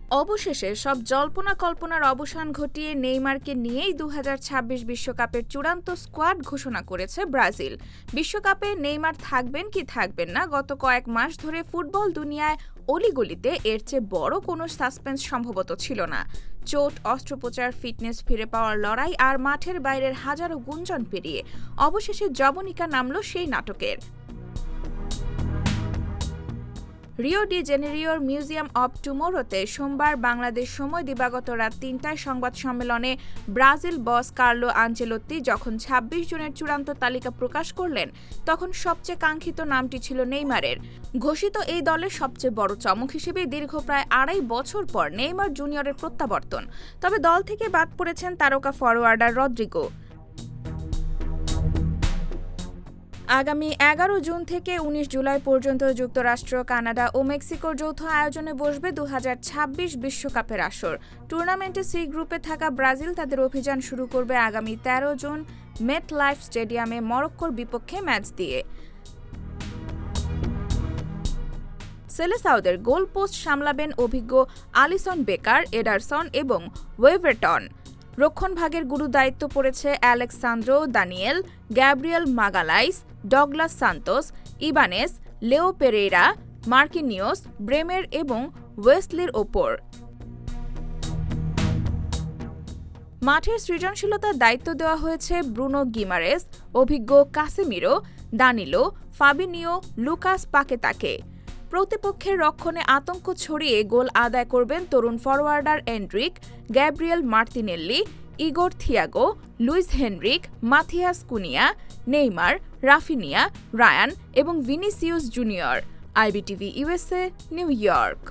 অবশেষে সব জল্পনা কল্পনার অবসান ঘটিয়ে নেইমারকে নিয়েই ২০২৬ বিশ্বকাপের চূড়ান্ত স্কোয়াড ঘোষণা করেছে ব্রাজিল। বিশ্বকাপে নেইমার থাকবেন কি থাকবেন না, গত কয়েক মাস ধরে ফুটবল দুনিয়ায় অলিগলিতে এর চেয়ে বড় কোনো সাসপেন্স সম্ভবত ছিল না। চোট, অস্ত্রোপচার, ফিটনেস ফিরে পাওয়ার লড়াই আর মাঠের বাইরের হাজারো গুঞ্জন পেরিয়ে অবশেষে জবনিকা নামল সেই নাটকের। রিও ডি জেনেরিওর মিউজিয়াম অব টুমোরোতে সোমবার বাংলাদেশ সময় দিবাগত রাত ৩টায় সংবাদ সম্মেলনে ব্রাজিল বস কার্লো আনচেলোত্তি যখন ২৬ জনের চূড়ান্ত তালিকা প্রকাশ করলেন, তখন সবচেয়ে কাঙ্ক্ষিত নামটি ছিল নেইমারের। ঘোষিত এই দলের সবচেয়ে বড় চমক হিসেবে দীর্ঘ প্রায় ২.৫ বছর পর নেইমার জুনিয়রের প্রত্যাবর্তন। তবে দল থেকে বাদ পড়েছেন তারকা ফরোয়ার্ডার রদ্রিগো। আগামী ১১ জুন থেকে ১৯ জুলাই পর্যন্ত যুক্তরাষ্ট্র, কানাডা ও মেক্সিকোর যৌথ আয়োজনে বসবে ২০২৬ বিশ্বকাপের আসর। টুর্নামেন্টে সি গ্রুপে থাকা ব্রাজিল তাদের অভিযান শুরু করবে আগামী ১৩ জুন মেট লাইফ স্টেডিয়ামে মরক্কোর বিপক্ষে ম্যাচ দিয়ে। সেলেসাওদের গোল পোস্ট সামলাবেন অভিজ্ঞ আলিসন বেকার, এডারসন এবং ওয়েভারটন। রক্ষণভাগের গুরু দায়িত্ব পড়েছে Alexsandro Daniel, Gabriel Magalhaes, Douglas Santos, Ibanez, Leo Pereira, Marquinhos, ব্রেমের এবং ওয়েসলির ওপর। মাঠের সৃজনশীলতার দায়িত্ব দেওয়া হয়েছে ব্রুনো গিমারেস, অভিজ্ঞ কাসেমিরো, দানিলো, ফাবিনিও, লুকাস পাকেতাকে। প্রতিপক্ষের রক্ষণে আতঙ্ক ছড়িয়ে গোল আদায় করবেন তরুণ forwarder Endrick, Gabriel Martinelli, Igor Thiago, Luiz Henrique, Matheus Cunha, Neymar, Raphinha, Rayan এবং Vinicius Junior. IBTV USA, New York.